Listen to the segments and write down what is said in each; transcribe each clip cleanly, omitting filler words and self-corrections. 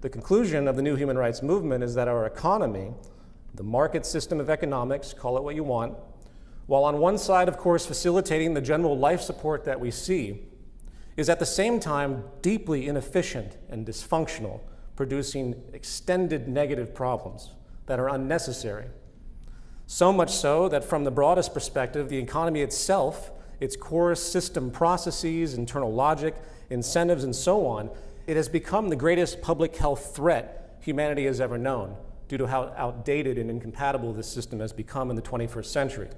The conclusion of the new human rights movement is that our economy, the market system of economics, call it what you want, while on one side, of course, facilitating the general life support that we see, is at the same time deeply inefficient and dysfunctional, producing extended negative problems that are unnecessary. So much so that from the broadest perspective, the economy itself, its core system processes, internal logic, incentives, and so on, it has become the greatest public health threat humanity has ever known due to how outdated and incompatible this system has become in the 21st century.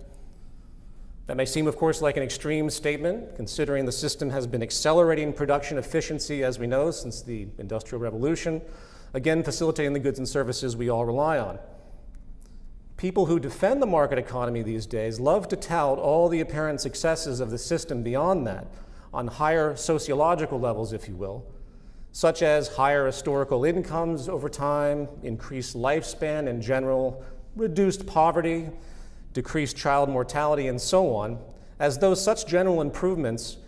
That may seem, of course, like an extreme statement, considering the system has been accelerating production efficiency, as we know, since the Industrial Revolution, again facilitating the goods and services we all rely on. People who defend the market economy these days love to tout all the apparent successes of the system beyond that, on higher sociological levels, if you will, such as higher historical incomes over time, increased lifespan in general, reduced poverty, decreased child mortality, and so on, as though such general improvements,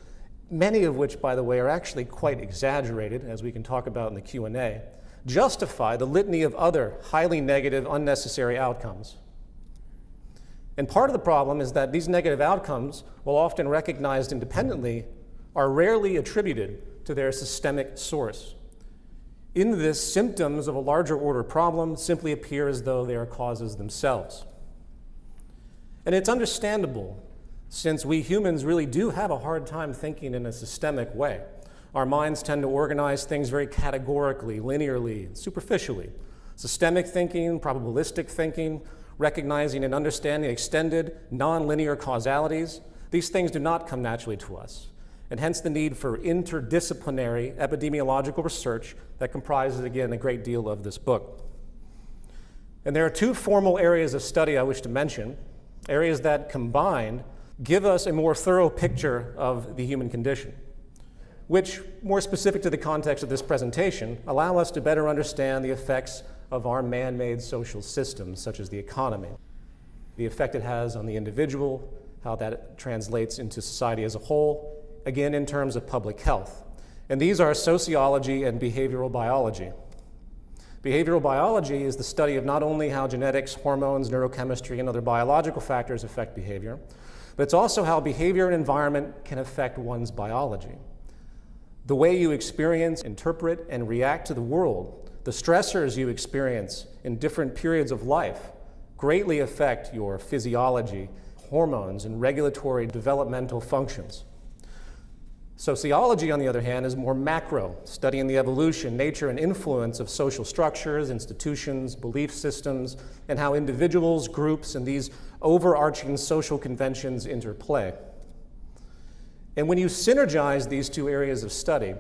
many of which, by the way, are actually quite exaggerated, as we can talk about in the Q&A, justify the litany of other highly negative, unnecessary outcomes. And part of the problem is that these negative outcomes, while often recognized independently, are rarely attributed to their systemic source. In this, symptoms of a larger order problem simply appear as though they are causes themselves. And it's understandable, since we humans really do have a hard time thinking in a systemic way. Our minds tend to organize things very categorically, linearly, superficially. Systemic thinking, probabilistic thinking, recognizing and understanding extended, non-linear causalities, these things do not come naturally to us, and hence the need for interdisciplinary epidemiological research that comprises, again, a great deal of this book. And there are two formal areas of study I wish to mention, areas that combined give us a more thorough picture of the human condition, which, more specific to the context of this presentation, allow us to better understand the effects of our man-made social systems, such as the economy, the effect it has on the individual, how that translates into society as a whole, again in terms of public health. And these are sociology and behavioral biology. Behavioral biology is the study of not only how genetics, hormones, neurochemistry, and other biological factors affect behavior, but it's also how behavior and environment can affect one's biology. The way you experience, interpret, and react to the world, the stressors you experience in different periods of life, greatly affect your physiology, hormones, and regulatory developmental functions. Sociology, on the other hand, is more macro, studying the evolution, nature, and influence of social structures, institutions, belief systems, and how individuals, groups, and these overarching social conventions interplay. And when you synergize these two areas of study,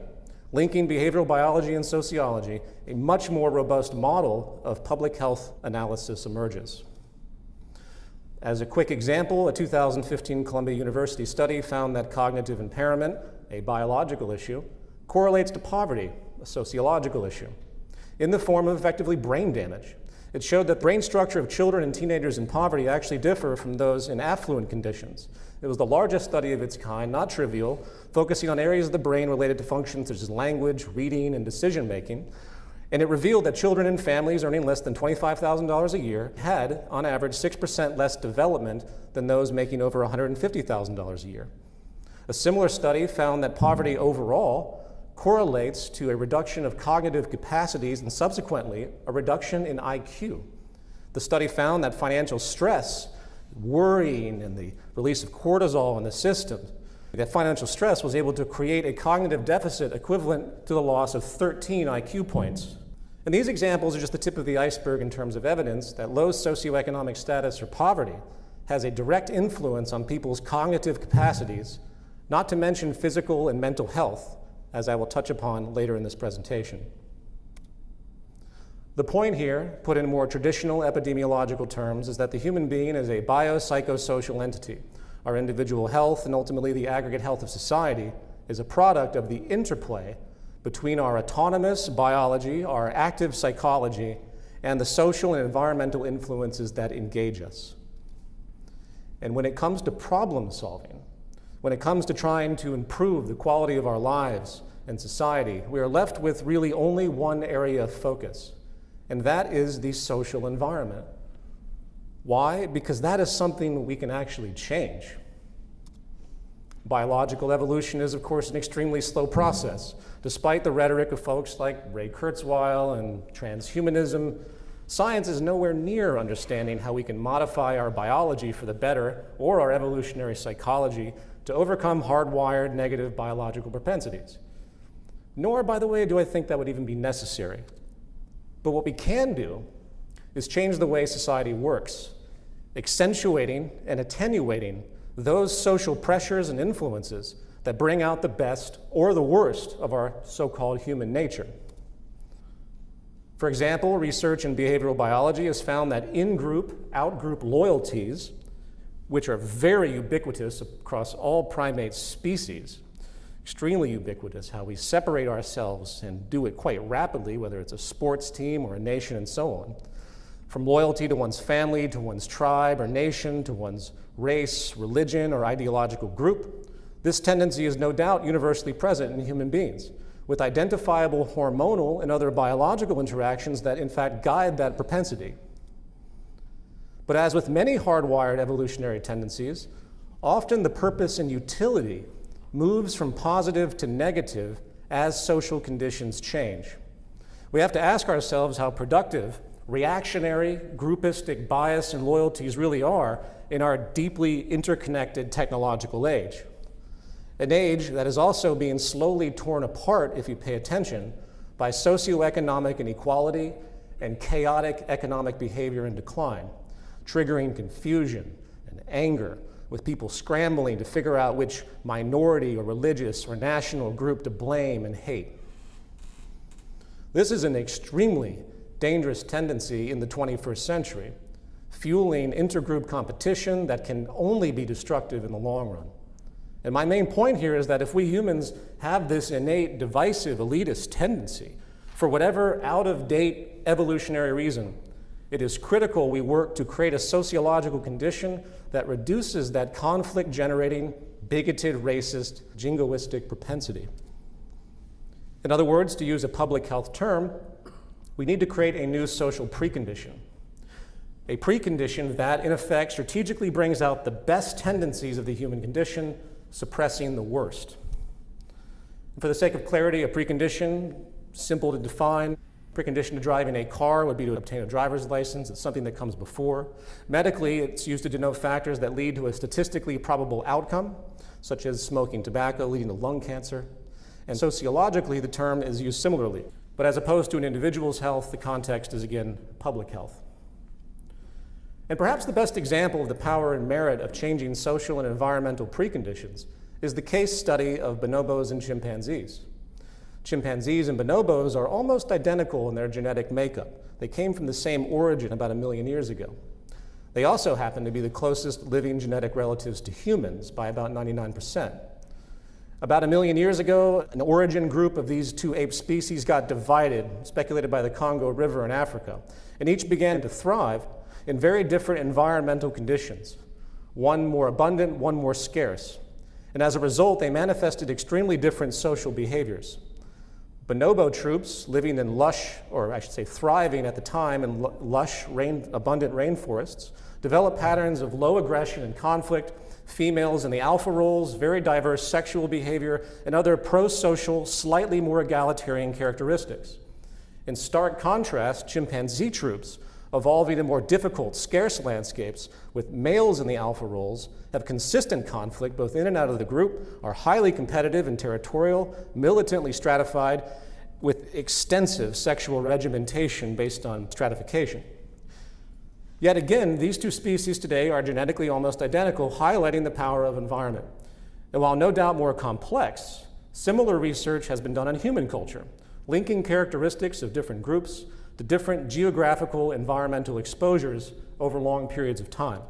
linking behavioral biology and sociology, a much more robust model of public health analysis emerges. As a quick example, a 2015 Columbia University study found that cognitive impairment, a biological issue, correlates to poverty, a sociological issue, in the form of effectively brain damage. It showed that brain structure of children and teenagers in poverty actually differ from those in affluent conditions. It was the largest study of its kind, not trivial, focusing on areas of the brain related to functions such as language, reading, and decision-making. And it revealed that children in families earning less than $25,000 a year had, on average, 6% less development than those making over $150,000 a year. A similar study found that poverty overall correlates to a reduction of cognitive capacities and subsequently a reduction in IQ. The study found that financial stress, worrying, and the release of cortisol in the system, that financial stress was able to create a cognitive deficit equivalent to the loss of 13 IQ points. And these examples are just the tip of the iceberg in terms of evidence that low socioeconomic status or poverty has a direct influence on people's cognitive capacities, not to mention physical and mental health, as I will touch upon later in this presentation. The point here, put in more traditional epidemiological terms, is that the human being is a biopsychosocial entity. Our individual health, and ultimately the aggregate health of society, is a product of the interplay between our autonomous biology, our active psychology, and the social and environmental influences that engage us. And when it comes to problem solving, when it comes to trying to improve the quality of our lives and society, we are left with really only one area of focus, and that is the social environment. Why? Because that is something we can actually change. Biological evolution is, of course, an extremely slow process. Despite the rhetoric of folks like Ray Kurzweil and transhumanism, science is nowhere near understanding how we can modify our biology for the better or our evolutionary psychology to overcome hardwired negative biological propensities. Nor, by the way, do I think that would even be necessary. But what we can do is change the way society works, accentuating and attenuating those social pressures and influences that bring out the best or the worst of our so-called human nature. For example, research in behavioral biology has found that in-group, out-group loyalties, which are very ubiquitous across all primate species, extremely ubiquitous, how we separate ourselves and do it quite rapidly, whether it's a sports team or a nation and so on, from loyalty to one's family, to one's tribe or nation, to one's race, religion, or ideological group. This tendency is no doubt universally present in human beings, with identifiable hormonal and other biological interactions that in fact guide that propensity. But as with many hardwired evolutionary tendencies, often the purpose and utility moves from positive to negative as social conditions change. We have to ask ourselves how productive reactionary, groupistic bias and loyalties really are in our deeply interconnected technological age. An age that is also being slowly torn apart, if you pay attention, by socioeconomic inequality and chaotic economic behavior and decline, triggering confusion and anger, with people scrambling to figure out which minority or religious or national group to blame and hate. This is an extremely dangerous tendency in the 21st century, fueling intergroup competition that can only be destructive in the long run. And my main point here is that if we humans have this innate divisive elitist tendency, for whatever out-of-date evolutionary reason, it is critical we work to create a sociological condition that reduces that conflict-generating, bigoted, racist, jingoistic propensity. In other words, to use a public health term, we need to create a new social precondition. A precondition that, in effect, strategically brings out the best tendencies of the human condition, suppressing the worst. And for the sake of clarity, a precondition, simple to define. Precondition to driving a car would be to obtain a driver's license. It's something that comes before. Medically, it's used to denote factors that lead to a statistically probable outcome, such as smoking tobacco leading to lung cancer. And sociologically, the term is used similarly. But as opposed to an individual's health, the context is again public health. And perhaps the best example of the power and merit of changing social and environmental preconditions is the case study of bonobos and chimpanzees. Chimpanzees and bonobos are almost identical in their genetic makeup. They came from the same origin about 1 million years ago. They also happen to be the closest living genetic relatives to humans by about 99%. About 1 million years ago, an origin group of these two ape species got divided, speculated by the Congo River in Africa, and each began to thrive in very different environmental conditions, one more abundant, one more scarce. And as a result, they manifested extremely different social behaviors. Bonobo troops living in lush, or I should say thriving at the time in lush, abundant rainforests, developed patterns of low aggression and conflict, females in the alpha roles, very diverse sexual behavior, and other pro-social, slightly more egalitarian characteristics. In stark contrast, chimpanzee troops, evolving in more difficult, scarce landscapes with males in the alpha roles, have consistent conflict both in and out of the group, are highly competitive and territorial, militantly stratified, with extensive sexual regimentation based on stratification. Yet again, these two species today are genetically almost identical, highlighting the power of environment. And while no doubt more complex, similar research has been done on human culture, linking characteristics of different groups to different geographical environmental exposures over long periods of time.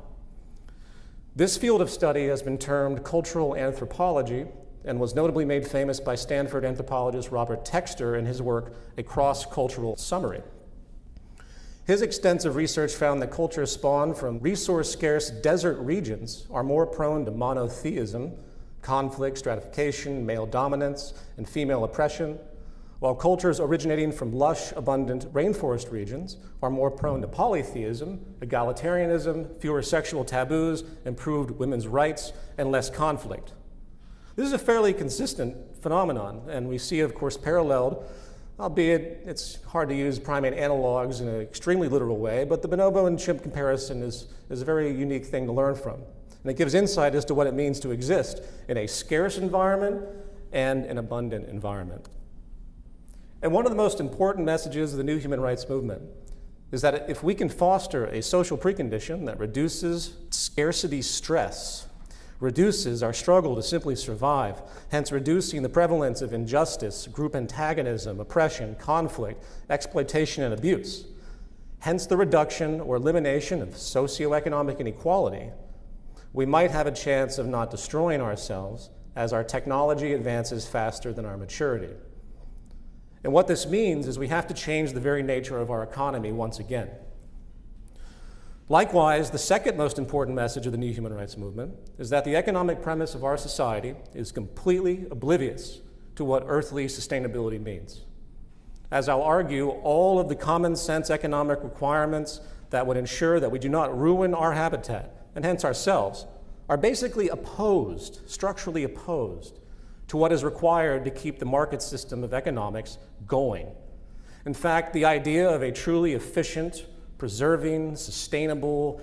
This field of study has been termed cultural anthropology and was notably made famous by Stanford anthropologist Robert Textor in his work, A Cross-Cultural Summary. His extensive research found that cultures spawned from resource-scarce desert regions are more prone to monotheism, conflict, stratification, male dominance, and female oppression, while cultures originating from lush, abundant rainforest regions are more prone to polytheism, egalitarianism, fewer sexual taboos, improved women's rights, and less conflict. This is a fairly consistent phenomenon, and we see it, of course, paralleled, albeit it's hard to use primate analogs in an extremely literal way, but the bonobo and chimp comparison is a very unique thing to learn from. And it gives insight as to what it means to exist in a scarce environment and an abundant environment. And one of the most important messages of the new human rights movement is that if we can foster a social precondition that reduces scarcity stress, reduces our struggle to simply survive, hence reducing the prevalence of injustice, group antagonism, oppression, conflict, exploitation, and abuse, hence the reduction or elimination of socioeconomic inequality, we might have a chance of not destroying ourselves as our technology advances faster than our maturity. And what this means is we have to change the very nature of our economy once again. Likewise, the second most important message of the new human rights movement is that the economic premise of our society is completely oblivious to what earthly sustainability means. As I'll argue, all of the common sense economic requirements that would ensure that we do not ruin our habitat, and hence ourselves, are basically opposed, structurally opposed, to what is required to keep the market system of economics going. In fact, the idea of a truly efficient, preserving, sustainable,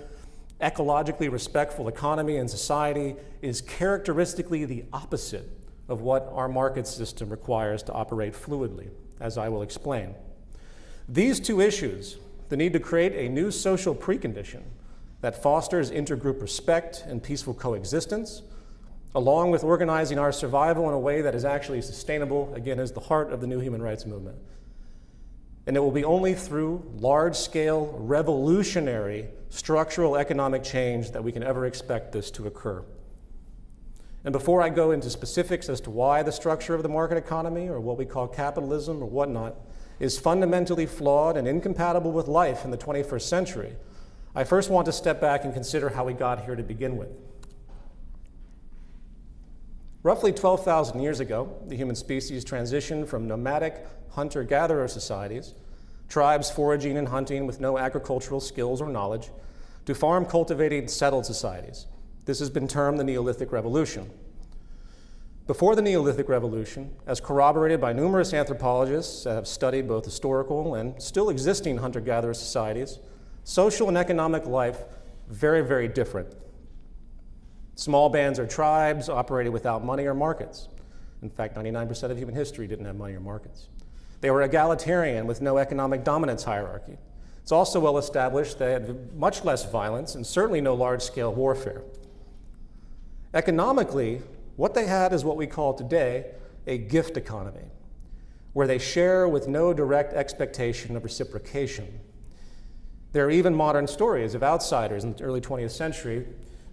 ecologically respectful economy and society is characteristically the opposite of what our market system requires to operate fluidly, as I will explain. These two issues, the need to create a new social precondition that fosters intergroup respect and peaceful coexistence, along with organizing our survival in a way that is actually sustainable, again, is the heart of the new human rights movement. And it will be only through large-scale, revolutionary, structural economic change that we can ever expect this to occur. And before I go into specifics as to why the structure of the market economy, or what we call capitalism or whatnot, is fundamentally flawed and incompatible with life in the 21st century, I first want to step back and consider how we got here to begin with. Roughly 12,000 years ago, the human species transitioned from nomadic hunter-gatherer societies, tribes foraging and hunting with no agricultural skills or knowledge, to farm-cultivating settled societies. This has been termed the Neolithic Revolution. Before the Neolithic Revolution, as corroborated by numerous anthropologists that have studied both historical and still existing hunter-gatherer societies, social and economic life very, very different. Small bands or tribes operated without money or markets. In fact, 99% of human history didn't have money or markets. They were egalitarian with no economic dominance hierarchy. It's also well established they had much less violence and certainly no large-scale warfare. Economically, what they had is what we call today a gift economy, where they share with no direct expectation of reciprocation. There are even modern stories of outsiders in the early 20th century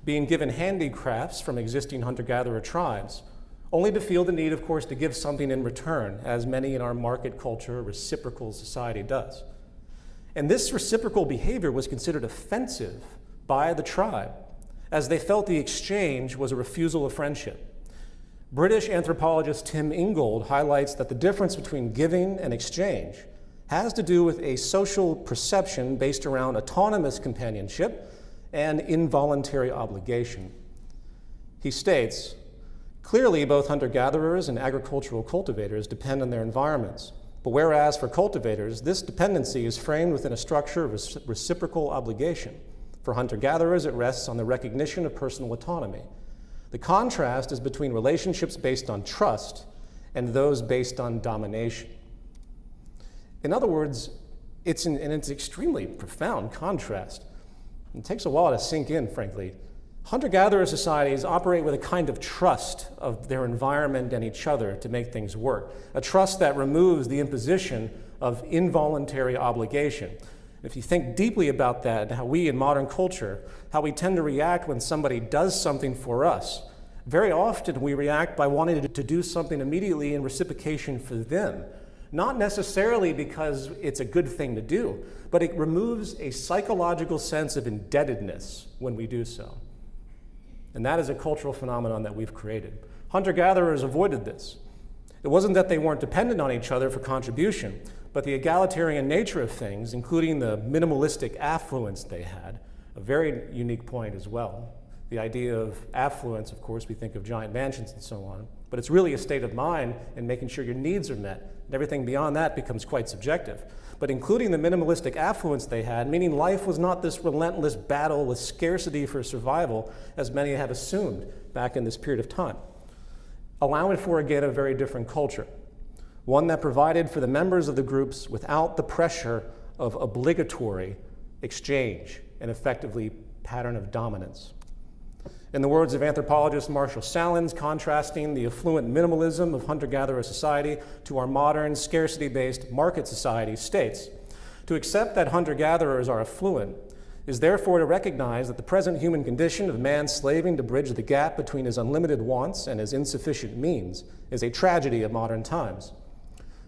being given handicrafts from existing hunter-gatherer tribes, only to feel the need, of course, to give something in return, as many in our market culture reciprocal society does. And this reciprocal behavior was considered offensive by the tribe, as they felt the exchange was a refusal of friendship. British anthropologist Tim Ingold highlights that the difference between giving and exchange has to do with a social perception based around autonomous companionship and involuntary obligation. He states, clearly both hunter-gatherers and agricultural cultivators depend on their environments, but whereas for cultivators, this dependency is framed within a structure of reciprocal obligation. For hunter-gatherers, it rests on the recognition of personal autonomy. The contrast is between relationships based on trust and those based on domination. In other words, it's an extremely profound contrast. It takes a while to sink in, frankly. Hunter-gatherer societies operate with a kind of trust of their environment and each other to make things work, a trust that removes the imposition of involuntary obligation. If you think deeply about that, how we in modern culture, how we tend to react when somebody does something for us, very often we react by wanting to do something immediately in reciprocation for them. Not necessarily because it's a good thing to do, but it removes a psychological sense of indebtedness when we do so. And that is a cultural phenomenon that we've created. Hunter-gatherers avoided this. It wasn't that they weren't dependent on each other for contribution, but the egalitarian nature of things, including the minimalistic affluence they had, a very unique point as well. The idea of affluence, of course, we think of giant mansions and so on, but it's really a state of mind and making sure your needs are met. And everything beyond that becomes quite subjective. But including the minimalistic affluence they had, meaning life was not this relentless battle with scarcity for survival, as many have assumed back in this period of time. Allowing for, again, a very different culture. One that provided for the members of the groups without the pressure of obligatory exchange and effectively pattern of dominance. In the words of anthropologist Marshall Salins, contrasting the affluent minimalism of hunter-gatherer society to our modern scarcity-based market society, states, to accept that hunter-gatherers are affluent is therefore to recognize that the present human condition of man slaving to bridge the gap between his unlimited wants and his insufficient means is a tragedy of modern times.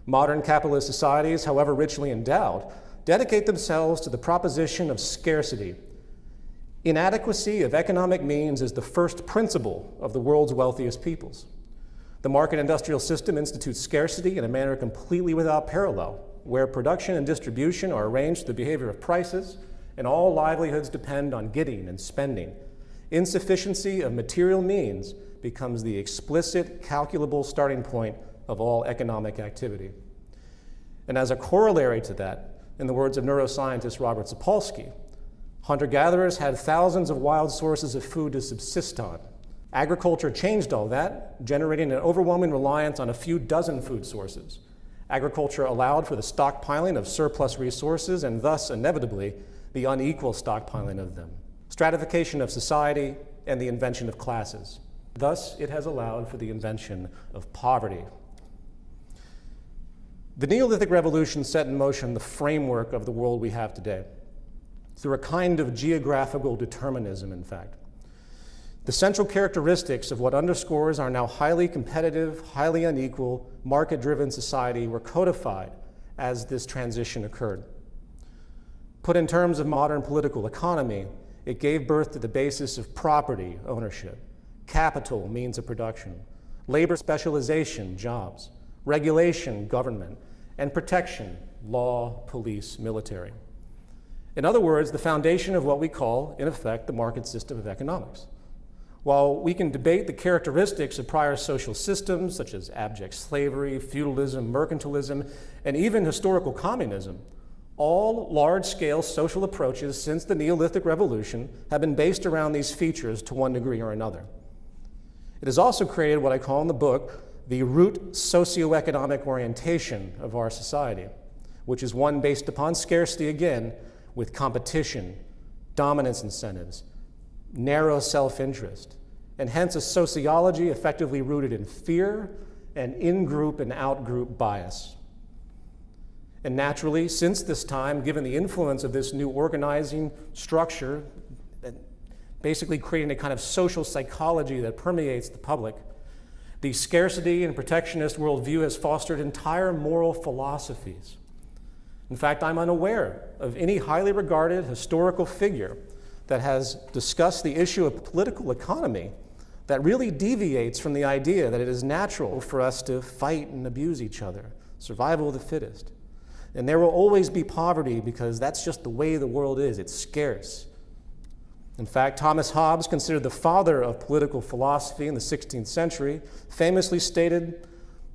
Modern capitalist societies, however richly endowed, dedicate themselves to the proposition of scarcity. Inadequacy of economic means is the first principle of the world's wealthiest peoples. The market industrial system institutes scarcity in a manner completely without parallel, where production and distribution are arranged through the behavior of prices, and all livelihoods depend on getting and spending. Insufficiency of material means becomes the explicit, calculable starting point of all economic activity. And as a corollary to that, in the words of neuroscientist Robert Sapolsky, hunter-gatherers had thousands of wild sources of food to subsist on. Agriculture changed all that, generating an overwhelming reliance on a few dozen food sources. Agriculture allowed for the stockpiling of surplus resources and thus, inevitably, the unequal stockpiling of them, stratification of society, and the invention of classes. Thus, it has allowed for the invention of poverty. The Neolithic Revolution set in motion the framework of the world we have today, through a kind of geographical determinism, in fact. The central characteristics of what underscores our now highly competitive, highly unequal, market-driven society were codified as this transition occurred. Put in terms of modern political economy, it gave birth to the basis of property ownership, capital means of production, labor specialization, jobs, regulation, government, and protection, law, police, military. In other words, the foundation of what we call, in effect, the market system of economics. While we can debate the characteristics of prior social systems, such as abject slavery, feudalism, mercantilism, and even historical communism, all large-scale social approaches since the Neolithic Revolution have been based around these features to one degree or another. It has also created what I call in the book the root socioeconomic orientation of our society, which is one based upon scarcity again, with competition, dominance incentives, narrow self-interest, and hence a sociology effectively rooted in fear and in-group and out-group bias. And naturally, since this time, given the influence of this new organizing structure, basically creating a kind of social psychology that permeates the public, the scarcity and protectionist worldview has fostered entire moral philosophies. In fact, I'm unaware of any highly regarded historical figure that has discussed the issue of political economy that really deviates from the idea that it is natural for us to fight and abuse each other, survival of the fittest. And there will always be poverty because that's just the way the world is. It's scarce. In fact, Thomas Hobbes, considered the father of political philosophy in the 16th century, famously stated,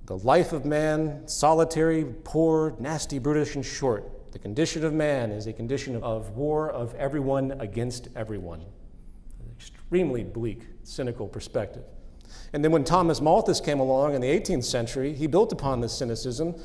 "The life of man, solitary, poor, nasty, brutish, and short. The condition of man is a condition of war of everyone against everyone." An extremely bleak, cynical perspective. And then when Thomas Malthus came along in the 18th century, he built upon this cynicism,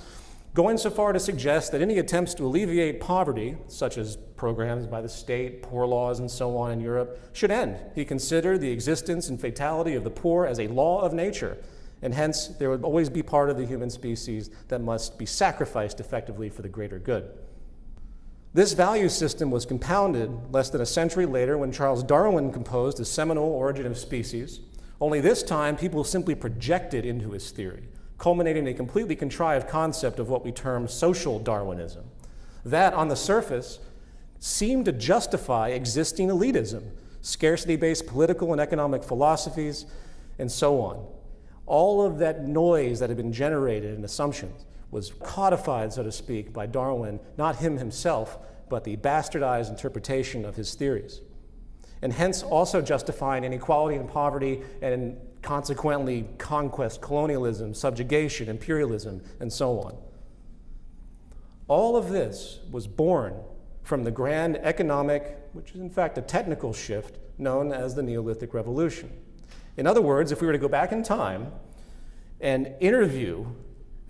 going so far to suggest that any attempts to alleviate poverty, such as programs by the state, poor laws, and so on in Europe, should end. He considered the existence and fatality of the poor as a law of nature, and hence there would always be part of the human species that must be sacrificed effectively for the greater good. This value system was compounded less than a century later when Charles Darwin composed the seminal Origin of Species, only this time people simply projected into his theory, culminating in a completely contrived concept of what we term social Darwinism. That, on the surface, seemed to justify existing elitism, scarcity-based political and economic philosophies, and so on. all of that noise that had been generated in assumptions was codified, so to speak, by Darwin, not him himself, but the bastardized interpretation of his theories. And hence also justifying inequality and poverty, and consequently conquest, colonialism, subjugation, imperialism, and so on. All of this was born from the grand economic, which is in fact a technical shift, known as the Neolithic Revolution. In other words, if we were to go back in time and interview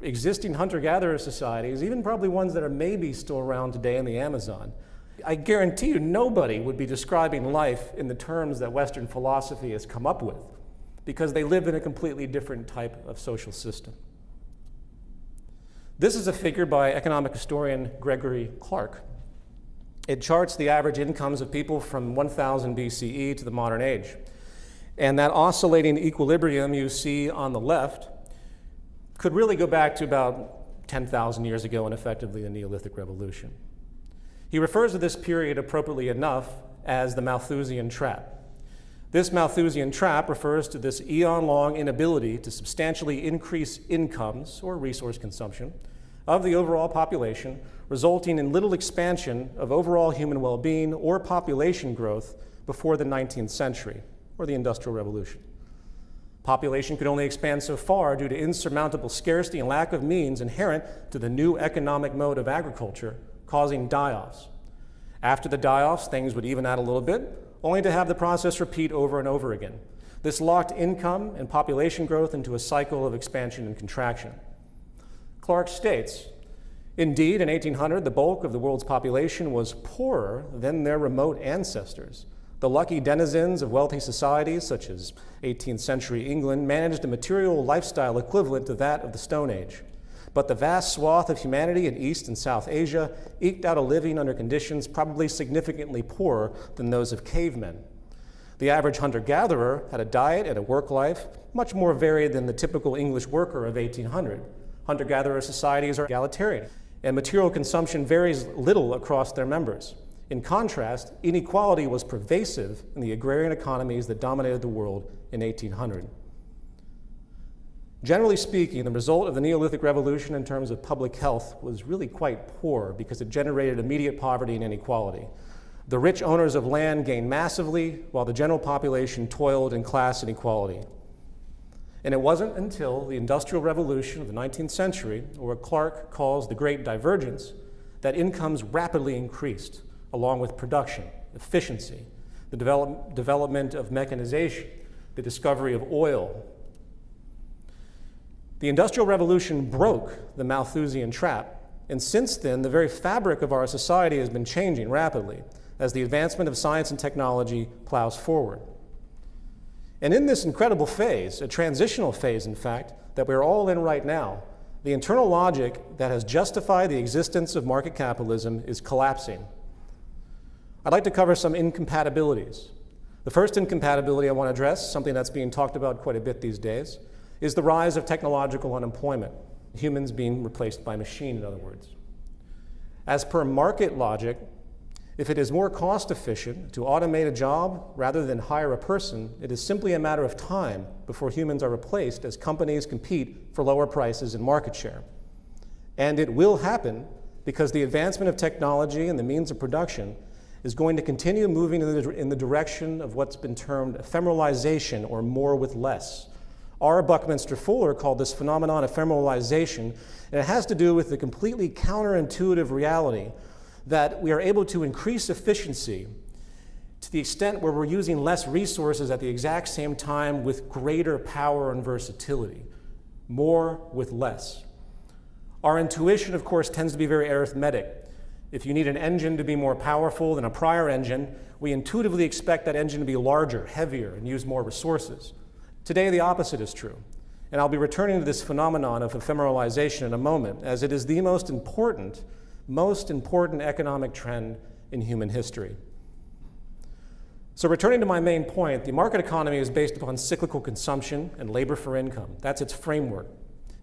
existing hunter-gatherer societies, even probably ones that are maybe still around today in the Amazon, I guarantee you nobody would be describing life in the terms that Western philosophy has come up with, because they live in a completely different type of social system. This is a figure by economic historian Gregory Clark. It charts the average incomes of people from 1000 BCE to the modern age. And that oscillating equilibrium you see on the left could really go back to about 10,000 years ago and effectively the Neolithic Revolution. He refers to this period appropriately enough as the Malthusian trap. This Malthusian trap refers to this eon-long inability to substantially increase incomes or resource consumption of the overall population, resulting in little expansion of overall human well-being or population growth before the 19th century, or the Industrial Revolution. Population could only expand so far due to insurmountable scarcity and lack of means inherent to the new economic mode of agriculture, causing die-offs. After the die-offs, things would even out a little bit, only to have the process repeat over and over again. This locked income and population growth into a cycle of expansion and contraction. Clark states, indeed, in 1800, the bulk of the world's population was poorer than their remote ancestors. The lucky denizens of wealthy societies, such as 18th century England, managed a material lifestyle equivalent to that of the Stone Age. But the vast swath of humanity in East and South Asia eked out a living under conditions probably significantly poorer than those of cavemen. The average hunter-gatherer had a diet and a work life much more varied than the typical English worker of 1800. Hunter-gatherer societies are egalitarian, and material consumption varies little across their members. In contrast, inequality was pervasive in the agrarian economies that dominated the world in 1800. Generally speaking, the result of the Neolithic Revolution in terms of public health was really quite poor because it generated immediate poverty and inequality. The rich owners of land gained massively, while the general population toiled in class inequality. And it wasn't until the Industrial Revolution of the 19th century, or what Clark calls the Great Divergence, that incomes rapidly increased, along with production, efficiency, the development of mechanization, the discovery of oil. The Industrial Revolution broke the Malthusian trap, and since then, the very fabric of our society has been changing rapidly as the advancement of science and technology plows forward. And in this incredible phase, a transitional phase, in fact, that we're all in right now, the internal logic that has justified the existence of market capitalism is collapsing. I'd like to cover some incompatibilities. The first incompatibility I want to address, something that's being talked about quite a bit these days, is the rise of technological unemployment, humans being replaced by machine, in other words. As per market logic, if it is more cost efficient to automate a job rather than hire a person, it is simply a matter of time before humans are replaced as companies compete for lower prices and market share. And it will happen because the advancement of technology and the means of production is going to continue moving in the direction of what's been termed ephemeralization, or more with less. R. Buckminster Fuller called this phenomenon ephemeralization, and it has to do with the completely counterintuitive reality that we are able to increase efficiency to the extent where we're using less resources at the exact same time with greater power and versatility. More with less. Our intuition, of course, tends to be very arithmetic. If you need an engine to be more powerful than a prior engine, we intuitively expect that engine to be larger, heavier, and use more resources. Today, the opposite is true. And I'll be returning to this phenomenon of ephemeralization in a moment, as it is the most important economic trend in human history. So returning to my main point, the market economy is based upon cyclical consumption and labor for income. That's its framework.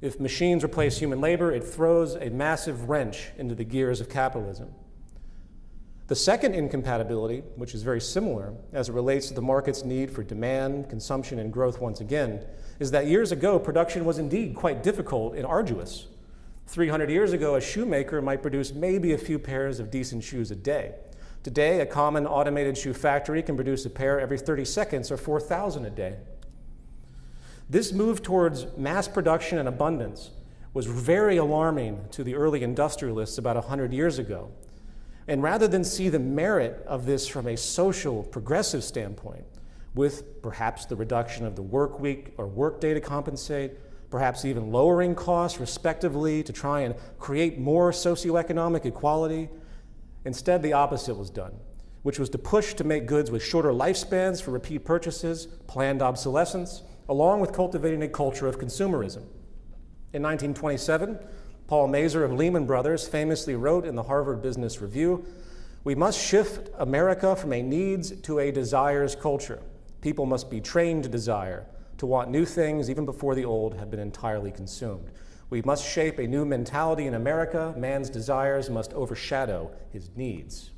If machines replace human labor, it throws a massive wrench into the gears of capitalism. The second incompatibility, which is very similar as it relates to the market's need for demand, consumption, and growth once again, is that years ago, production was indeed quite difficult and arduous. 300 years ago, a shoemaker might produce maybe a few pairs of decent shoes a day. Today, a common automated shoe factory can produce a pair every 30 seconds or 4,000 a day. This move towards mass production and abundance was very alarming to the early industrialists about 100 years ago. And rather than see the merit of this from a social, progressive standpoint, with perhaps the reduction of the work week or work day to compensate, perhaps even lowering costs respectively to try and create more socioeconomic equality, instead the opposite was done, which was to push to make goods with shorter lifespans for repeat purchases, planned obsolescence, along with cultivating a culture of consumerism. In 1927, Paul Mazur of Lehman Brothers famously wrote in the Harvard Business Review, "We must shift America from a needs to a desires culture. People must be trained to desire, to want new things even before the old have been entirely consumed. We must shape a new mentality in America. Man's desires must overshadow his needs."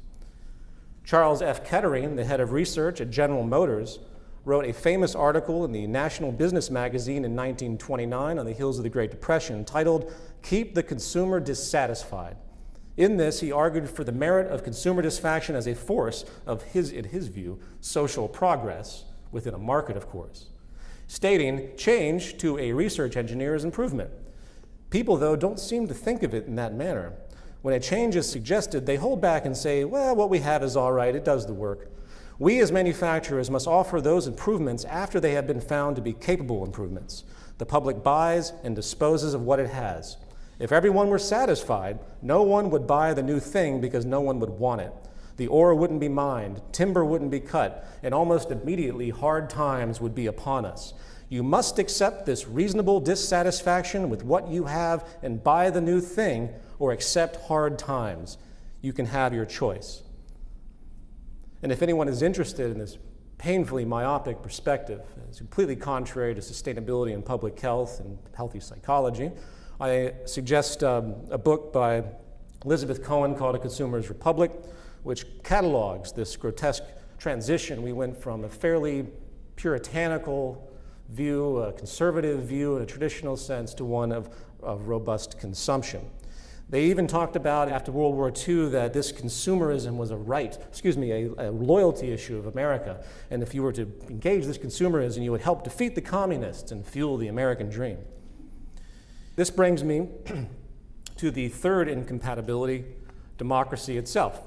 Charles F. Kettering, the head of research at General Motors, wrote a famous article in the National Business Magazine in 1929 on the heels of the Great Depression titled, "Keep the Consumer Dissatisfied." In this, he argued for the merit of consumer dissatisfaction as a force of in his view, social progress, within a market, of course, stating, "Change to a research engineer is improvement." People, though, don't seem to think of it in that manner. When a change is suggested, they hold back and say, well, what we have is all right, it does the work. We as manufacturers must offer those improvements after they have been found to be capable improvements. The public buys and disposes of what it has. If everyone were satisfied, no one would buy the new thing because no one would want it. The ore wouldn't be mined, timber wouldn't be cut, and almost immediately hard times would be upon us. You must accept this reasonable dissatisfaction with what you have and buy the new thing, or accept hard times. You can have your choice. And if anyone is interested in this painfully myopic perspective, it's completely contrary to sustainability and public health and healthy psychology, I suggest a book by Elizabeth Cohen called A Consumer's Republic, which catalogs this grotesque transition. We went from a fairly puritanical view, a conservative view in a traditional sense, to one of robust consumption. They even talked about, after World War II, that this consumerism was a loyalty issue of America. And if you were to engage this consumerism, you would help defeat the communists and fuel the American dream. This brings me to the third incompatibility, democracy itself.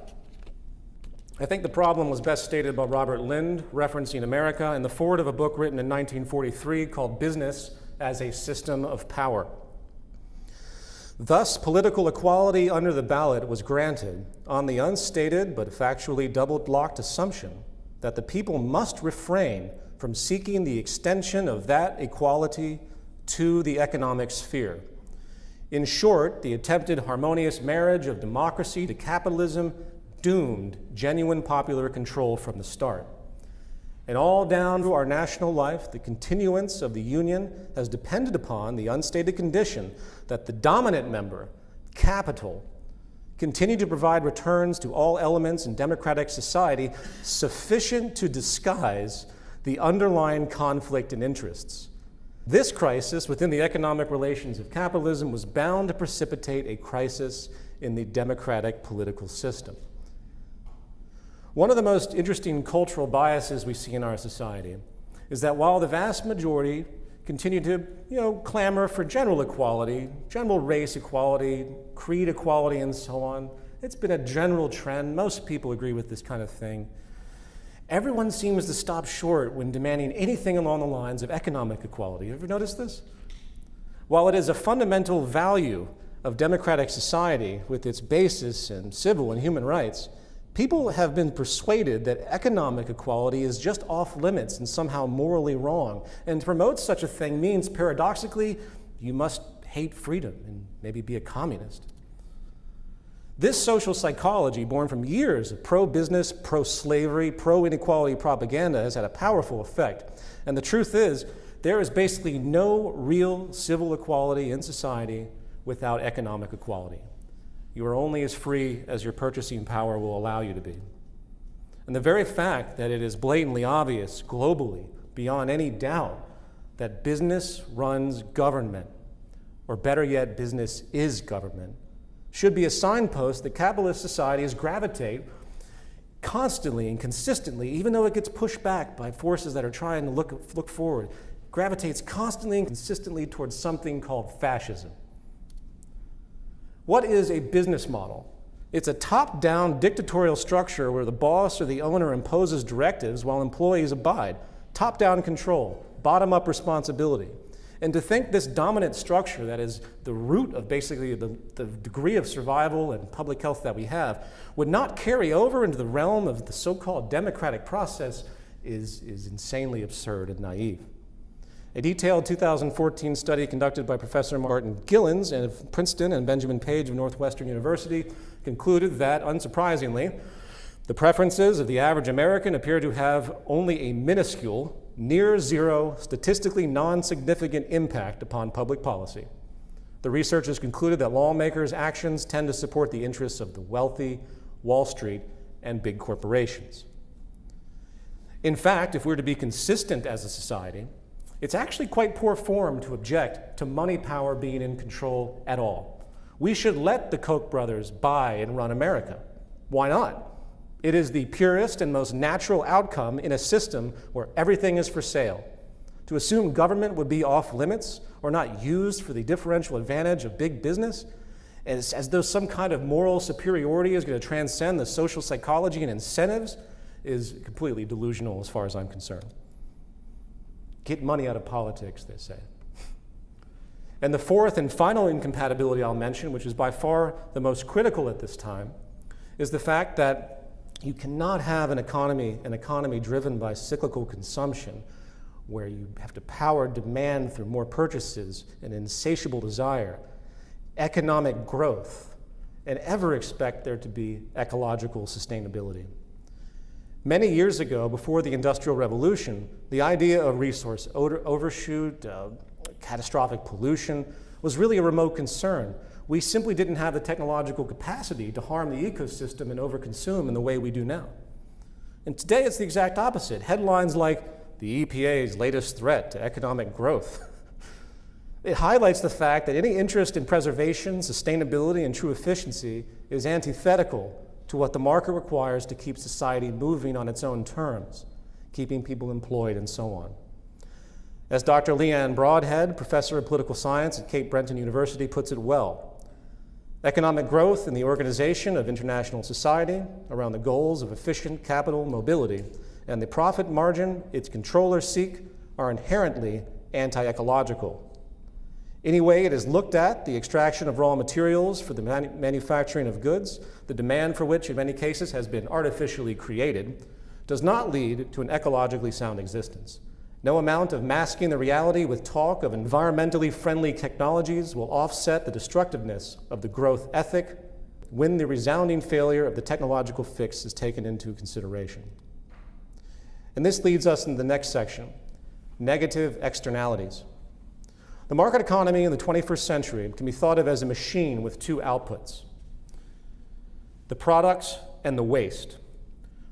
I think the problem was best stated by Robert Lind, referencing America, in the foreword of a book written in 1943 called Business as a System of Power. Thus, political equality under the ballot was granted on the unstated but factually double-blocked assumption that the people must refrain from seeking the extension of that equality to the economic sphere. In short, the attempted harmonious marriage of democracy to capitalism doomed genuine popular control from the start. And all down to our national life, the continuance of the Union has depended upon the unstated condition that the dominant member, capital, continue to provide returns to all elements in democratic society sufficient to disguise the underlying conflict in interests. This crisis within the economic relations of capitalism was bound to precipitate a crisis in the democratic political system. One of the most interesting cultural biases we see in our society is that while the vast majority continue to, clamor for general equality, general race equality, creed equality, and so on, it's been a general trend. Most people agree with this kind of thing. Everyone seems to stop short when demanding anything along the lines of economic equality. You ever noticed this? While it is a fundamental value of democratic society with its basis in civil and human rights, people have been persuaded that economic equality is just off limits and somehow morally wrong. And to promote such a thing means, paradoxically, you must hate freedom and maybe be a communist. This social psychology, born from years of pro-business, pro-slavery, pro-inequality propaganda, has had a powerful effect. And the truth is, there is basically no real civil equality in society without economic equality. you are only as free as your purchasing power will allow you to be. And the very fact that it is blatantly obvious globally, beyond any doubt, that business runs government, or better yet, business is government, should be a signpost that capitalist societies gravitate constantly and consistently, even though it gets pushed back by forces that are trying to look forward, gravitates constantly and consistently towards something called fascism. What is a business model? It's a top-down dictatorial structure where the boss or the owner imposes directives while employees abide. Top-down control, bottom-up responsibility. And to think this dominant structure that is the root of basically the degree of survival and public health that we have would not carry over into the realm of the so-called democratic process is insanely absurd and naive. A detailed 2014 study conducted by Professor Martin Gillens of Princeton and Benjamin Page of Northwestern University concluded that, unsurprisingly, the preferences of the average American appear to have only a minuscule, near zero, statistically non-significant impact upon public policy. The researchers concluded that lawmakers' actions tend to support the interests of the wealthy, Wall Street, and big corporations. In fact, if we're to be consistent as a society, it's actually quite poor form to object to money power being in control at all. We should let the Koch brothers buy and run America. Why not? It is the purest and most natural outcome in a system where everything is for sale. To assume government would be off limits or not used for the differential advantage of big business, as though some kind of moral superiority is going to transcend the social psychology and incentives, is completely delusional as far as I'm concerned. Get money out of politics, they say. And the fourth and final incompatibility I'll mention, which is by far the most critical at this time, is the fact that you cannot have an economy driven by cyclical consumption, where you have to power demand through more purchases and insatiable desire, economic growth, and ever expect there to be ecological sustainability. Many years ago, before the Industrial Revolution, the idea of resource overshoot, catastrophic pollution, was really a remote concern. We simply didn't have the technological capacity to harm the ecosystem and overconsume in the way we do now. And today it's the exact opposite. Headlines like the EPA's latest threat to economic growth. It highlights the fact that any interest in preservation, sustainability, and true efficiency is antithetical to what the market requires to keep society moving on its own terms, keeping people employed and so on. As Dr. Leanne Broadhead, professor of political science at Cape Breton University, puts it well, economic growth and the organization of international society around the goals of efficient capital mobility and the profit margin its controllers seek are inherently anti-ecological. Any way it is looked at, the extraction of raw materials for the manufacturing of goods, the demand for which in many cases has been artificially created, does not lead to an ecologically sound existence. No amount of masking the reality with talk of environmentally friendly technologies will offset the destructiveness of the growth ethic when the resounding failure of the technological fix is taken into consideration. And this leads us into the next section, negative externalities. The market economy in the 21st century can be thought of as a machine with two outputs, the products and the waste.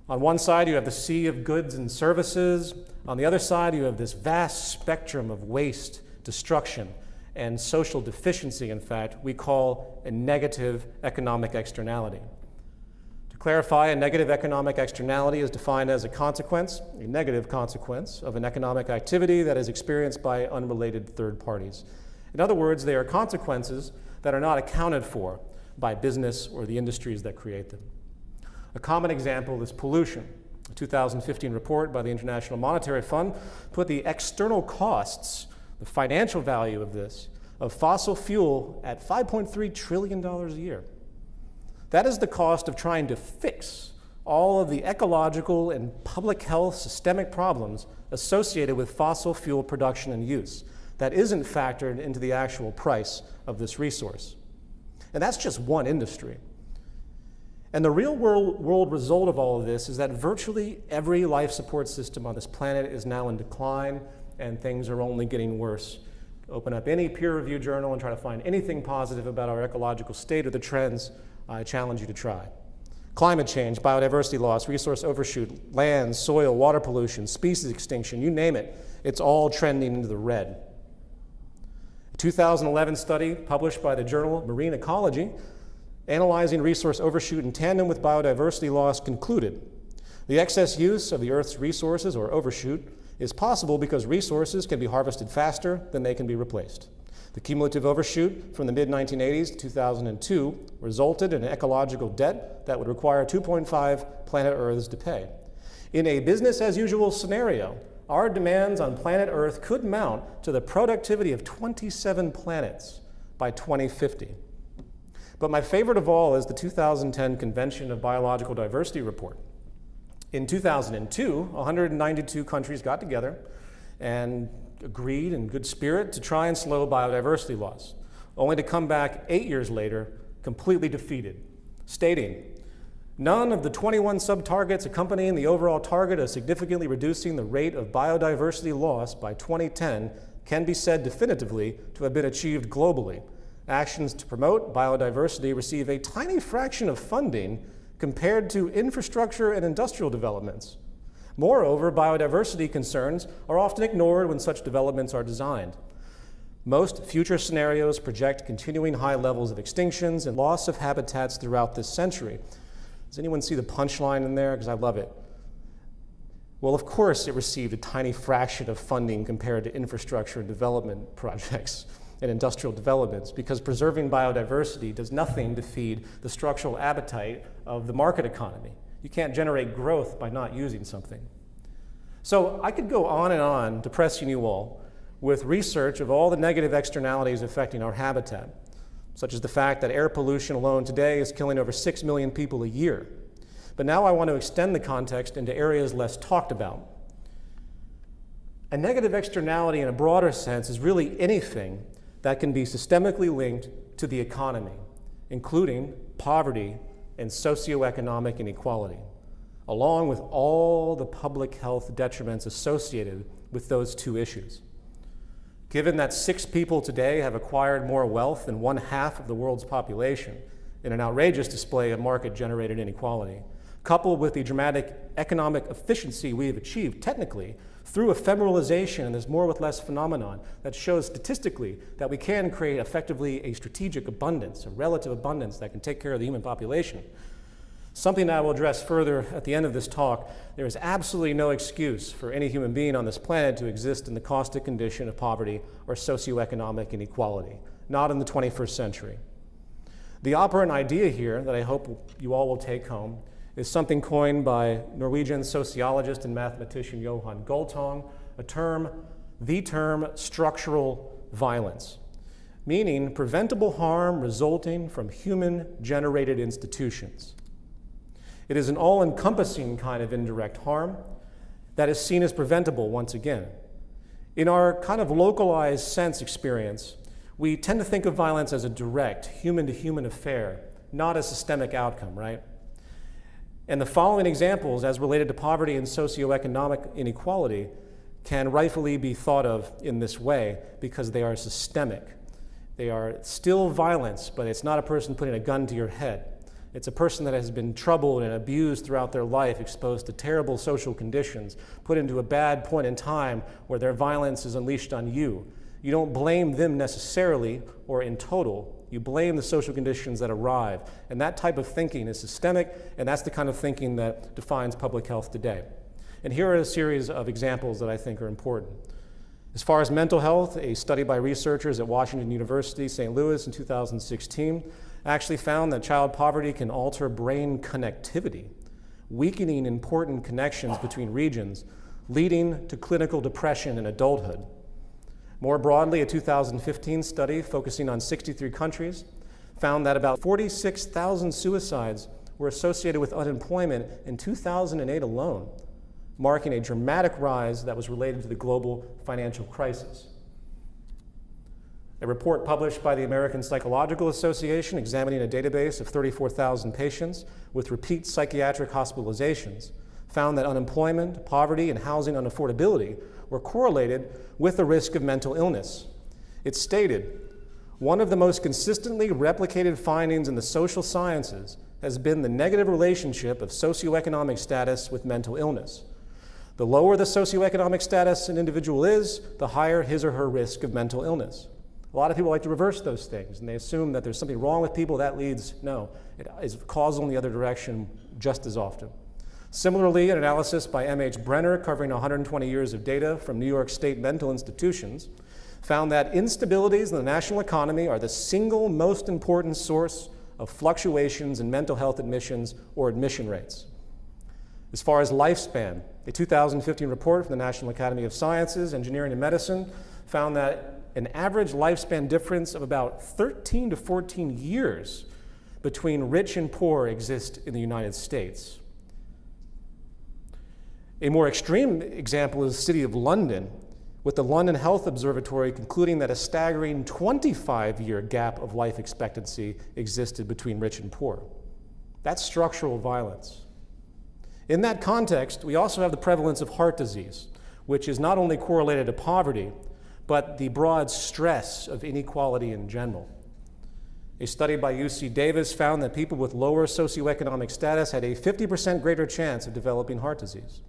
On one side, you have the sea of goods and services. On the other side, you have this vast spectrum of waste, destruction, and social deficiency, in fact, we call a negative economic externality. To clarify, a negative economic externality is defined as a negative consequence of an economic activity that is experienced by unrelated third parties. In other words, they are consequences that are not accounted for by business or the industries that create them. A common example is pollution. A 2015 report by the International Monetary Fund put the external costs, the financial value of this, of fossil fuel at $5.3 trillion a year. That is the cost of trying to fix all of the ecological and public health systemic problems associated with fossil fuel production and use. That isn't factored into the actual price of this resource. And that's just one industry. And the real world result of all of this is that virtually every life support system on this planet is now in decline, and things are only getting worse. Open up any peer-reviewed journal and try to find anything positive about our ecological state or the trends I challenge you to try. Climate change, biodiversity loss, resource overshoot, land, soil, water pollution, species extinction, you name it, it's all trending into the red. A 2011 study published by the journal Marine Ecology, analyzing resource overshoot in tandem with biodiversity loss, concluded the excess use of the Earth's resources, or overshoot, is possible because resources can be harvested faster than they can be replaced. The cumulative overshoot from the mid-1980s to 2002 resulted in an ecological debt that would require 2.5 planet Earths to pay. In a business-as-usual scenario, our demands on planet Earth could mount to the productivity of 27 planets by 2050. But my favorite of all is the 2010 Convention of Biological Diversity report. In 2002, 192 countries got together and agreed in good spirit to try and slow biodiversity loss, only to come back 8 years later completely defeated, stating, none of the 21 sub-targets accompanying the overall target of significantly reducing the rate of biodiversity loss by 2010 can be said definitively to have been achieved globally. Actions to promote biodiversity receive a tiny fraction of funding compared to infrastructure and industrial developments. Moreover, biodiversity concerns are often ignored when such developments are designed. Most future scenarios project continuing high levels of extinctions and loss of habitats throughout this century. Does anyone see the punchline in there? Because I love it. Well, of course it received a tiny fraction of funding compared to infrastructure and development projects and industrial developments, because preserving biodiversity does nothing to feed the structural appetite of the market economy. You can't generate growth by not using something. So I could go on and on depressing you all with research of all the negative externalities affecting our habitat, such as the fact that air pollution alone today is killing over 6 million people a year. But now I want to extend the context into areas less talked about. A negative externality in a broader sense is really anything that can be systemically linked to the economy, including poverty and socioeconomic inequality, along with all the public health detriments associated with those two issues. Given that 6 people today have acquired more wealth than 1/2 of the world's population in an outrageous display of market-generated inequality, coupled with the dramatic economic efficiency we have achieved technically through ephemeralization and this more with less phenomenon that shows statistically that we can create effectively a strategic abundance, a relative abundance that can take care of the human population. Something I will address further at the end of this talk, there is absolutely no excuse for any human being on this planet to exist in the caustic condition of poverty or socioeconomic inequality, not in the 21st century. The operant idea here that I hope you all will take home is something coined by Norwegian sociologist and mathematician Johan Galtung, the term structural violence, meaning preventable harm resulting from human-generated institutions. It is an all-encompassing kind of indirect harm that is seen as preventable once again. In our kind of localized sense experience, we tend to think of violence as a direct, human-to-human affair, not a systemic outcome, right? And the following examples as related to poverty and socioeconomic inequality can rightfully be thought of in this way because they are systemic. They are still violence, but it's not a person putting a gun to your head. It's a person that has been troubled and abused throughout their life, exposed to terrible social conditions, put into a bad point in time where their violence is unleashed on you. You don't blame them necessarily or in total. You blame the social conditions that arrive. And that type of thinking is systemic, and that's the kind of thinking that defines public health today. And here are a series of examples that I think are important. As far as mental health, a study by researchers at Washington University, St. Louis in 2016 actually found that child poverty can alter brain connectivity, weakening important connections between regions, leading to clinical depression in adulthood. More broadly, a 2015 study focusing on 63 countries found that about 46,000 suicides were associated with unemployment in 2008 alone, marking a dramatic rise that was related to the global financial crisis. A report published by the American Psychological Association examining a database of 34,000 patients with repeat psychiatric hospitalizations found that unemployment, poverty, and housing unaffordability were correlated with the risk of mental illness. It stated, one of the most consistently replicated findings in the social sciences has been the negative relationship of socioeconomic status with mental illness. The lower the socioeconomic status an individual is, the higher his or her risk of mental illness. A lot of people like to reverse those things, and they assume that there's something wrong with people that leads, no, it is causal in the other direction just as often. Similarly, an analysis by M.H. Brenner covering 120 years of data from New York State mental institutions found that instabilities in the national economy are the single most important source of fluctuations in mental health admissions or admission rates. As far as lifespan, a 2015 report from the National Academy of Sciences, Engineering, and Medicine found that an average lifespan difference of about 13 to 14 years between rich and poor exist in the United States. A more extreme example is the City of London, with the London Health Observatory concluding that a staggering 25-year gap of life expectancy existed between rich and poor. That's structural violence. In that context, we also have the prevalence of heart disease, which is not only correlated to poverty, but the broad stress of inequality in general. A study by UC Davis found that people with lower socioeconomic status had a 50% greater chance of developing heart disease.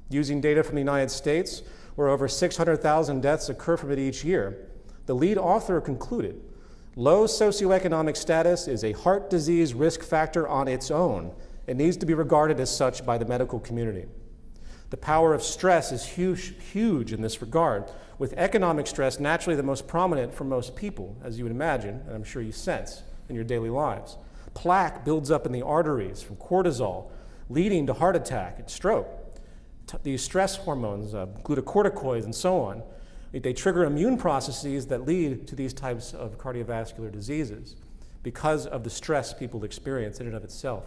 Using data from the United States, where over 600,000 deaths occur from it each year, the lead author concluded, low socioeconomic status is a heart disease risk factor on its own. It needs to be regarded as such by the medical community. The power of stress is huge in this regard, with economic stress naturally the most prominent for most people, as you would imagine, and I'm sure you sense in your daily lives. Plaque builds up in the arteries from cortisol, leading to heart attack and stroke. These stress hormones, glucocorticoids and so on, they trigger immune processes that lead to these types of cardiovascular diseases because of the stress people experience in and of itself.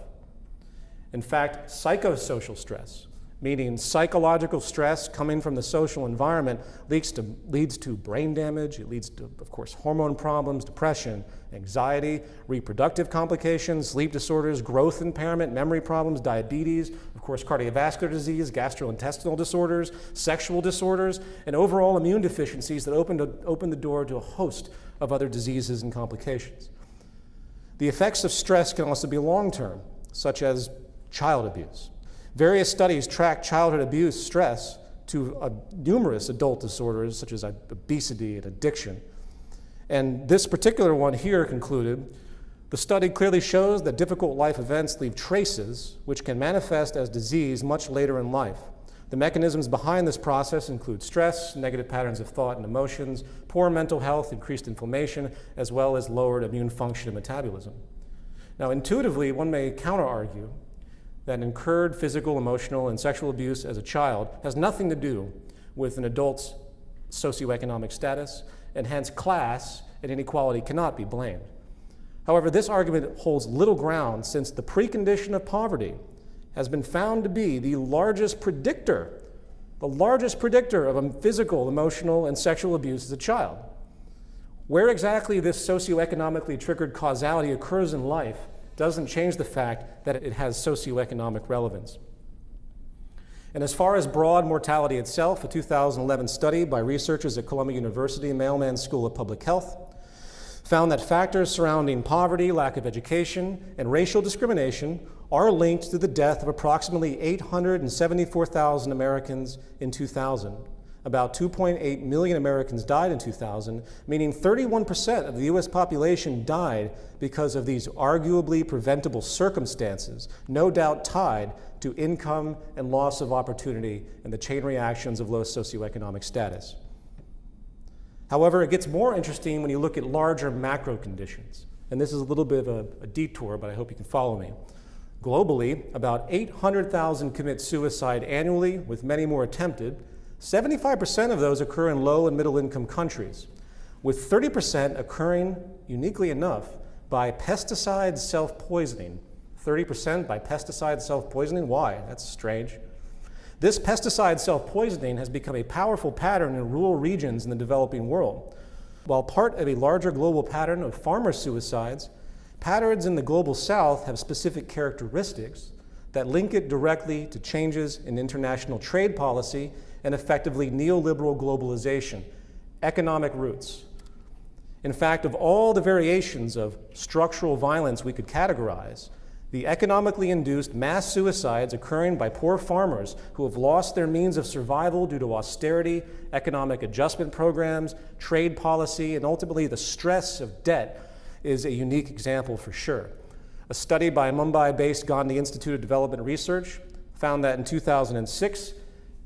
In fact, psychosocial stress, meaning psychological stress coming from the social environment, leads to brain damage. It leads to, of course, hormone problems, depression, anxiety, reproductive complications, sleep disorders, growth impairment, memory problems, diabetes, of course, cardiovascular disease, gastrointestinal disorders, sexual disorders, and overall immune deficiencies that open the door to a host of other diseases and complications. The effects of stress can also be long-term, such as child abuse. Various studies track childhood abuse stress to numerous adult disorders such as obesity and addiction. And this particular one here concluded, the study clearly shows that difficult life events leave traces which can manifest as disease much later in life. The mechanisms behind this process include stress, negative patterns of thought and emotions, poor mental health, increased inflammation, as well as lowered immune function and metabolism. Now, intuitively, one may counter-argue that incurred physical, emotional, and sexual abuse as a child has nothing to do with an adult's socioeconomic status, and hence class and inequality cannot be blamed. However, this argument holds little ground since the precondition of poverty has been found to be the largest predictor of physical, emotional, and sexual abuse as a child. Where exactly this socioeconomically triggered causality occurs in life doesn't change the fact that it has socioeconomic relevance. And as far as broad mortality itself, a 2011 study by researchers at Columbia University Mailman School of Public Health found that factors surrounding poverty, lack of education, and racial discrimination are linked to the death of approximately 874,000 Americans in 2000. About 2.8 million Americans died in 2000, meaning 31% of the US population died because of these arguably preventable circumstances, no doubt tied to income and loss of opportunity and the chain reactions of low socioeconomic status. However, it gets more interesting when you look at larger macro conditions. And this is a little bit of a detour, but I hope you can follow me. Globally, about 800,000 commit suicide annually, with many more attempted. 75% of those occur in low and middle income countries, with 30% occurring, uniquely enough, by pesticide self-poisoning. 30% by pesticide self-poisoning? Why? That's strange. This pesticide self-poisoning has become a powerful pattern in rural regions in the developing world. While part of a larger global pattern of farmer suicides, patterns in the global south have specific characteristics that link it directly to changes in international trade policy and effectively neoliberal globalization, economic roots. In fact, of all the variations of structural violence we could categorize, the economically induced mass suicides occurring by poor farmers who have lost their means of survival due to austerity, economic adjustment programs, trade policy, and ultimately the stress of debt is a unique example for sure. A study by Mumbai-based Gandhi Institute of Development Research found that in 2006,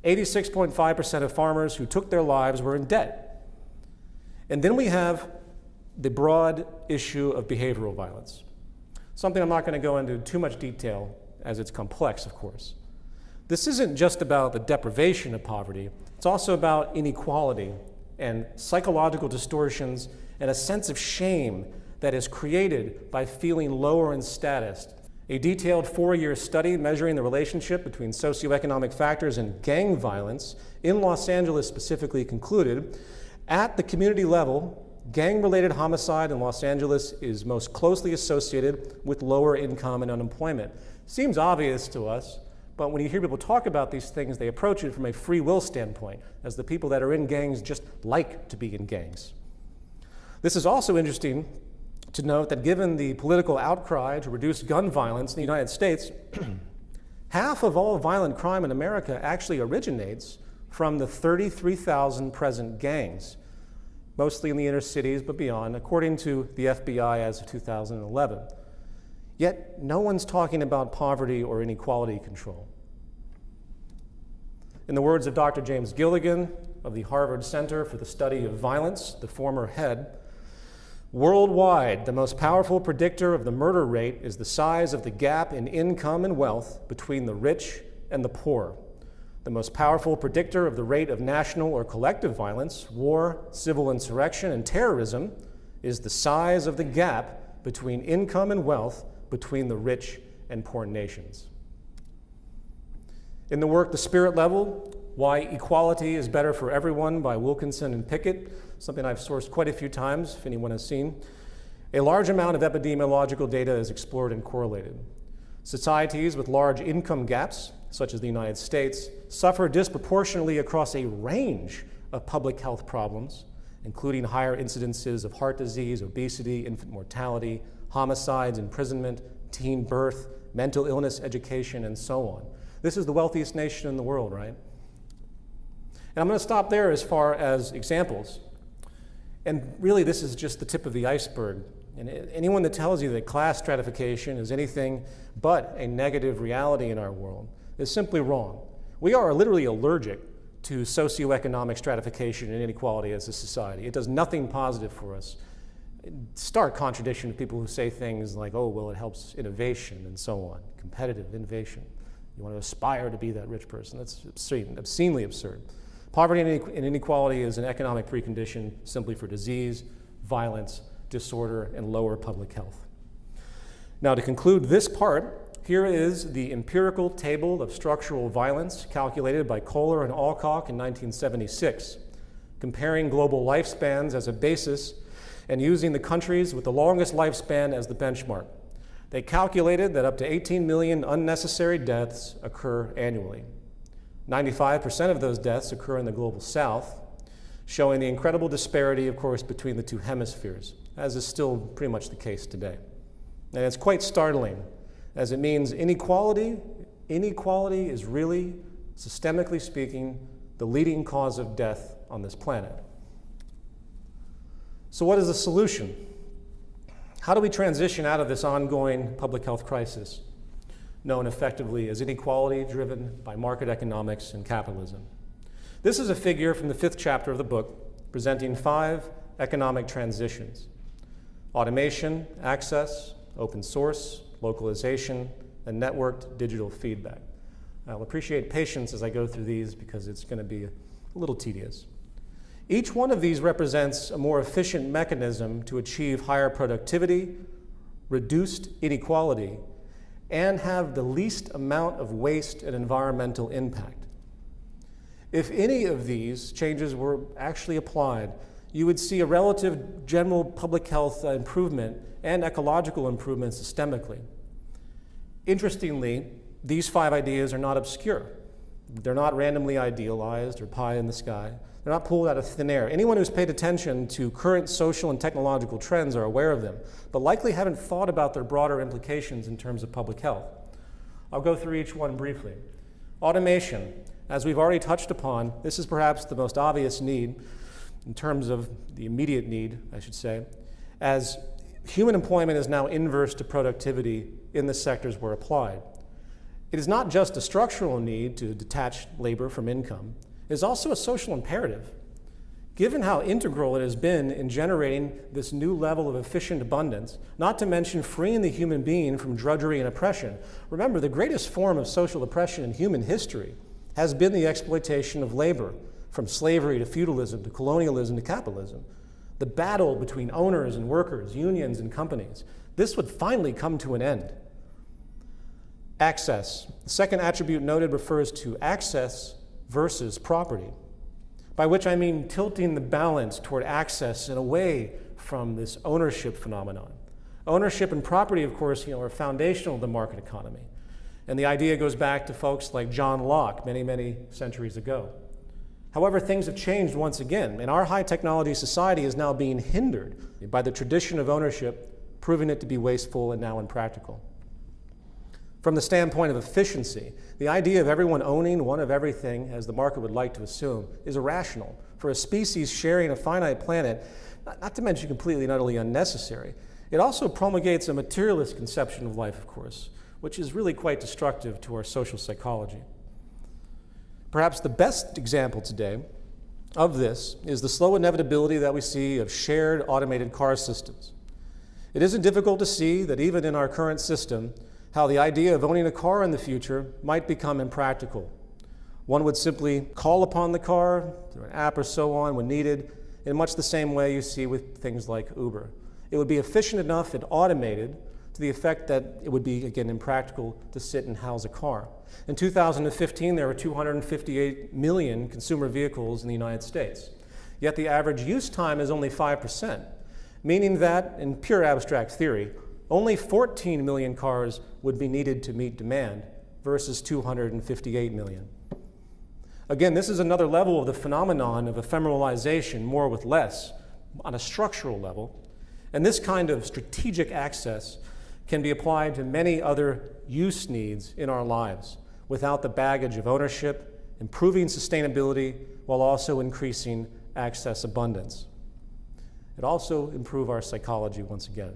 86.5% of farmers who took their lives were in debt. And then we have the broad issue of behavioral violence. Something I'm not going to go into too much detail as it's complex, of course. This isn't just about the deprivation of poverty, it's also about inequality and psychological distortions and a sense of shame that is created by feeling lower in status. A detailed 4-year study measuring the relationship between socioeconomic factors and gang violence in Los Angeles specifically concluded, at the community level, gang-related homicide in Los Angeles is most closely associated with lower income and unemployment. Seems obvious to us, but when you hear people talk about these things, they approach it from a free will standpoint, as the people that are in gangs just like to be in gangs. This is also interesting to note that given the political outcry to reduce gun violence in the United States, half of all violent crime in America actually originates from the 33,000 present gangs, mostly in the inner cities, but beyond, according to the FBI as of 2011. Yet, no one's talking about poverty or inequality control. In the words of Dr. James Gilligan of the Harvard Center for the Study of Violence, the former head, worldwide, the most powerful predictor of the murder rate is the size of the gap in income and wealth between the rich and the poor. The most powerful predictor of the rate of national or collective violence, war, civil insurrection, and terrorism is the size of the gap between income and wealth between the rich and poor nations. In the work The Spirit Level, Why Equality is Better for Everyone by Wilkinson and Pickett, something I've sourced quite a few times, if anyone has seen, a large amount of epidemiological data is explored and correlated. Societies with large income gaps, such as the United States, suffer disproportionately across a range of public health problems, including higher incidences of heart disease, obesity, infant mortality, homicides, imprisonment, teen birth, mental illness, education, and so on. This is the wealthiest nation in the world, right? And I'm going to stop there as far as examples. And really, this is just the tip of the iceberg. And anyone that tells you that class stratification is anything but a negative reality in our world is simply wrong. We are literally allergic to socioeconomic stratification and inequality as a society. It does nothing positive for us. Stark contradiction to people who say things like, oh, well, it helps innovation and so on, competitive innovation. You want to aspire to be that rich person. That's obscenely absurd. Poverty and inequality is an economic precondition simply for disease, violence, disorder, and lower public health. Now, to conclude this part, here is the empirical table of structural violence calculated by Kohler and Alcock in 1976, comparing global lifespans as a basis and using the countries with the longest lifespan as the benchmark. They calculated that up to 18 million unnecessary deaths occur annually. 95% of those deaths occur in the global south, showing the incredible disparity, of course, between the two hemispheres, as is still pretty much the case today. And it's quite startling, as it means inequality is really, systemically speaking, the leading cause of death on this planet. So what is the solution? How do we transition out of this ongoing public health crisis, known effectively as inequality driven by market economics and capitalism? This is a figure from the 5th chapter of the book, presenting 5 economic transitions: automation, access, open source, localization, and networked digital feedback. I'll appreciate patience as I go through these because it's going to be a little tedious. Each one of these represents a more efficient mechanism to achieve higher productivity, reduced inequality, and have the least amount of waste and environmental impact. If any of these changes were actually applied, you would see a relative general public health improvement and ecological improvement systemically. Interestingly, these 5 ideas are not obscure. They're not randomly idealized or pie in the sky. They're not pulled out of thin air. Anyone who's paid attention to current social and technological trends are aware of them, but likely haven't thought about their broader implications in terms of public health. I'll go through each one briefly. Automation. As we've already touched upon, this is perhaps the most obvious need, in terms of the immediate need, I should say, as human employment is now inverse to productivity in the sectors where applied. It is not just a structural need to detach labor from income, it is also a social imperative. Given how integral it has been in generating this new level of efficient abundance, not to mention freeing the human being from drudgery and oppression. Remember, the greatest form of social oppression in human history has been the exploitation of labor, from slavery to feudalism to colonialism to capitalism. The battle between owners and workers, unions and companies. This would finally come to an end. Access. The second attribute noted refers to access versus property, by which I mean tilting the balance toward access and away from this ownership phenomenon. Ownership and property, of course, are foundational to the market economy. And the idea goes back to folks like John Locke many, many centuries ago. However, things have changed once again, and our high technology society is now being hindered by the tradition of ownership, proving it to be wasteful and now impractical. From the standpoint of efficiency, the idea of everyone owning one of everything, as the market would like to assume, is irrational. For a species sharing a finite planet, not to mention completely and utterly unnecessary, it also promulgates a materialist conception of life, of course, which is really quite destructive to our social psychology. Perhaps the best example today of this is the slow inevitability that we see of shared automated car systems. It isn't difficult to see that even in our current system, how the idea of owning a car in the future might become impractical. One would simply call upon the car through an app or so on when needed, in much the same way you see with things like Uber. It would be efficient enough and automated to the effect that it would be, again, impractical to sit and house a car. In 2015, there were 258 million consumer vehicles in the United States. Yet the average use time is only 5%, meaning that, in pure abstract theory, only 14 million cars would be needed to meet demand versus 258 million. Again, this is another level of the phenomenon of ephemeralization, more with less, on a structural level. And this kind of strategic access can be applied to many other use needs in our lives without the baggage of ownership, improving sustainability, while also increasing access abundance. It also improves our psychology once again.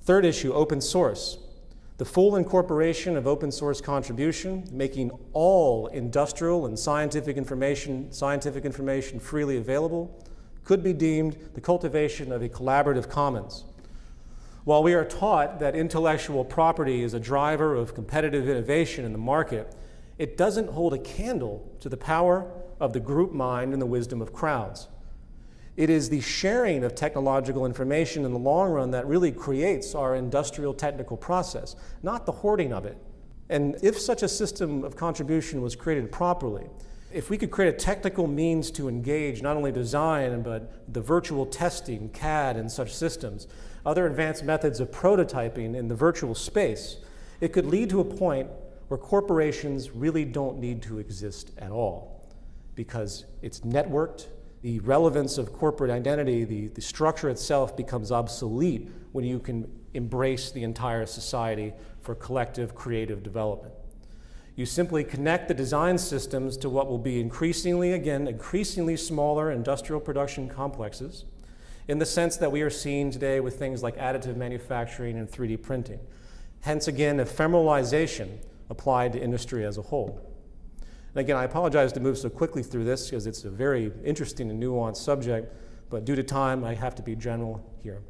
Third issue, open source. The full incorporation of open source contribution, making all industrial and scientific information freely available, could be deemed the cultivation of a collaborative commons. While we are taught that intellectual property is a driver of competitive innovation in the market, it doesn't hold a candle to the power of the group mind and the wisdom of crowds. It is the sharing of technological information in the long run that really creates our industrial technical process, not the hoarding of it. And if such a system of contribution was created properly, if we could create a technical means to engage not only design, but the virtual testing, CAD, and such systems, other advanced methods of prototyping in the virtual space, it could lead to a point where corporations really don't need to exist at all, because it's networked. The relevance of corporate identity, the structure itself becomes obsolete when you can embrace the entire society for collective creative development. You simply connect the design systems to what will be increasingly smaller industrial production complexes, in the sense that we are seeing today with things like additive manufacturing and 3D printing. Hence again, ephemeralization applied to industry as a whole. And again, I apologize to move so quickly through this because it's a very interesting and nuanced subject, but due to time, I have to be general here.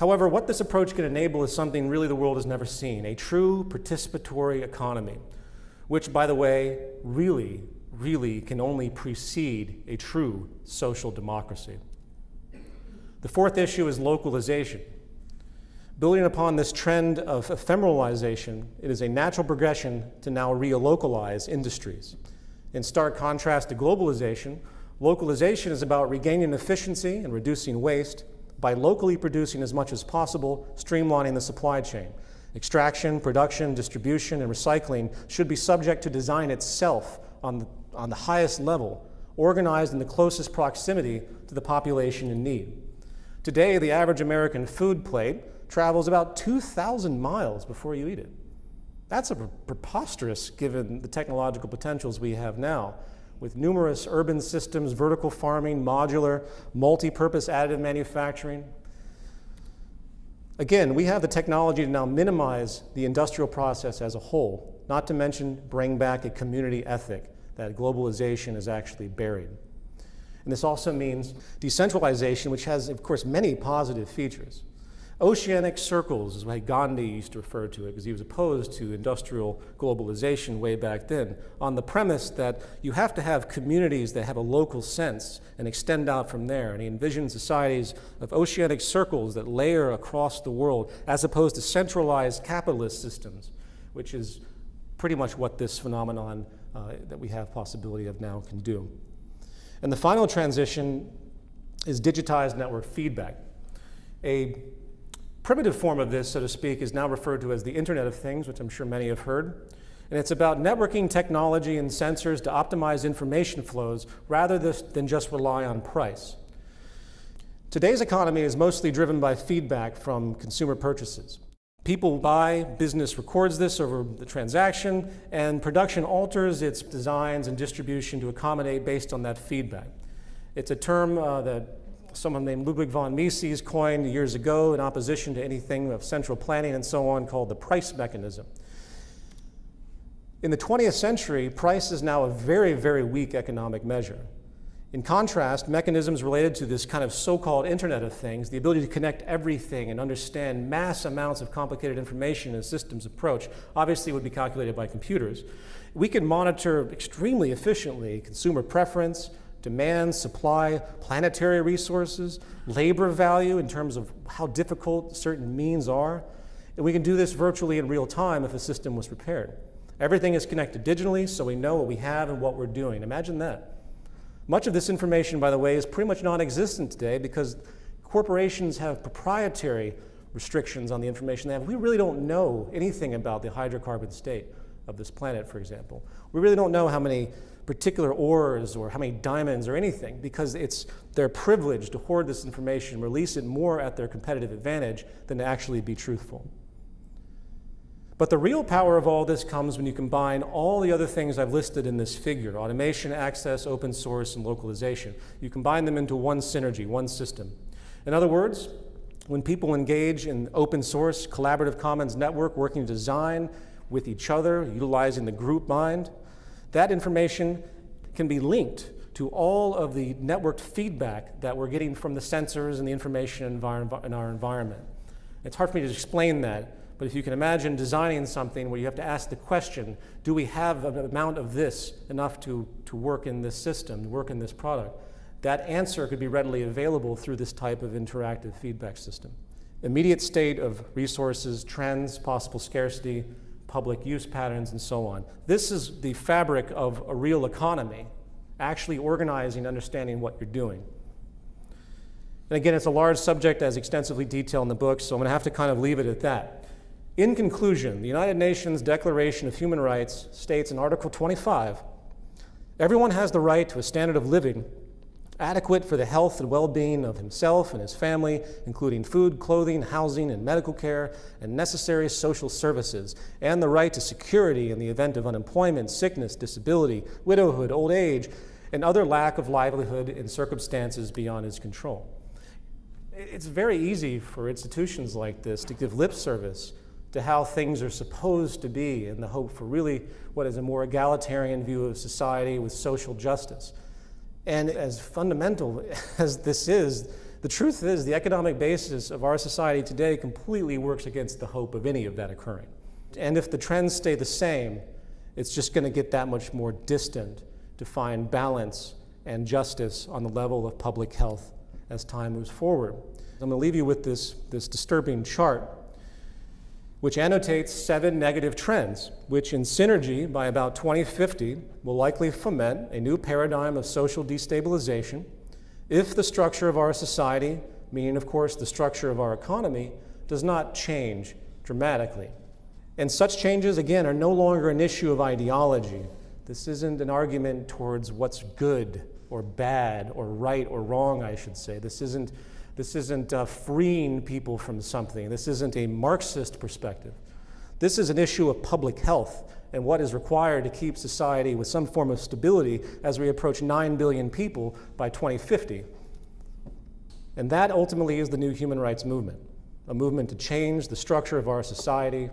However, what this approach can enable is something really the world has never seen, a true participatory economy, which, by the way, really can only precede a true social democracy. The fourth issue is localization. Building upon this trend of ephemeralization, it is a natural progression to now relocalize industries. In stark contrast to globalization, localization is about regaining efficiency and reducing waste by locally producing as much as possible, streamlining the supply chain. Extraction, production, distribution, and recycling should be subject to design itself on on the highest level, organized in the closest proximity to the population in need. Today, the average American food plate travels about 2,000 miles before you eat it. That's preposterous given the technological potentials we have now, with numerous urban systems, vertical farming, modular, multi-purpose additive manufacturing. Again, we have the technology to now minimize the industrial process as a whole, not to mention bring back a community ethic that globalization is actually buried. And this also means decentralization, which has, of course, many positive features. Oceanic circles is why Gandhi used to refer to it, because he was opposed to industrial globalization way back then, on the premise that you have to have communities that have a local sense and extend out from there. And he envisioned societies of oceanic circles that layer across the world, as opposed to centralized capitalist systems, which is pretty much what this phenomenon that we have possibility of now can do. And the final transition is digitized network feedback. A primitive form of this, so to speak, is now referred to as the Internet of Things, which I'm sure many have heard. And it's about networking technology and sensors to optimize information flows rather than just rely on price. Today's economy is mostly driven by feedback from consumer purchases. People buy, business records this over the transaction, and production alters its designs and distribution to accommodate based on that feedback. It's a term that someone named Ludwig von Mises coined years ago in opposition to anything of central planning and so on, called the price mechanism. In the 20th century, price is now a very, very weak economic measure. In contrast, mechanisms related to this kind of so-called Internet of Things, the ability to connect everything and understand mass amounts of complicated information in a systems approach, obviously would be calculated by computers. We can monitor extremely efficiently consumer preference, demand, supply, planetary resources, labor value in terms of how difficult certain means are. And we can do this virtually in real time if a system was prepared. Everything is connected digitally, so we know what we have and what we're doing. Imagine that. Much of this information, by the way, is pretty much non-existent today because corporations have proprietary restrictions on the information they have. We really don't know anything about the hydrocarbon state of this planet, for example. We really don't know how many particular ores or how many diamonds or anything, because it's their privilege to hoard this information, release it more at their competitive advantage than to actually be truthful. But the real power of all this comes when you combine all the other things I've listed in this figure: automation, access, open source, and localization. You combine them into one synergy, one system. In other words, when people engage in open source, collaborative commons network, working to design with each other, utilizing the group mind, that information can be linked to all of the networked feedback that we're getting from the sensors and the information in our environment. It's hard for me to explain that, but if you can imagine designing something where you have to ask the question, do we have an amount of this enough to work in this system, work in this product? That answer could be readily available through this type of interactive feedback system. Immediate state of resources, trends, possible scarcity, public use patterns, and so on. This is the fabric of a real economy, actually organizing, understanding what you're doing. And again, it's a large subject as extensively detailed in the book, so I'm going to have to kind of leave it at that. In conclusion, the United Nations Declaration of Human Rights states in Article 25, everyone has the right to a standard of living adequate for the health and well-being of himself and his family, including food, clothing, housing, and medical care, and necessary social services, and the right to security in the event of unemployment, sickness, disability, widowhood, old age, and other lack of livelihood in circumstances beyond his control. It's very easy for institutions like this to give lip service to how things are supposed to be in the hope for really what is a more egalitarian view of society with social justice. And as fundamental as this is, the truth is the economic basis of our society today completely works against the hope of any of that occurring. And if the trends stay the same, it's just going to get that much more distant to find balance and justice on the level of public health as time moves forward. I'm going to leave you with this disturbing chart, which annotates 7 negative trends, which in synergy by about 2050 will likely foment a new paradigm of social destabilization if the structure of our society, meaning of course the structure of our economy, does not change dramatically. And such changes, again, are no longer an issue of ideology. This isn't an argument towards what's good or bad or right or wrong, I should say. This isn't freeing people from something. This isn't a Marxist perspective. This is an issue of public health and what is required to keep society with some form of stability as we approach 9 billion people by 2050. And that ultimately is the new human rights movement, a movement to change the structure of our society,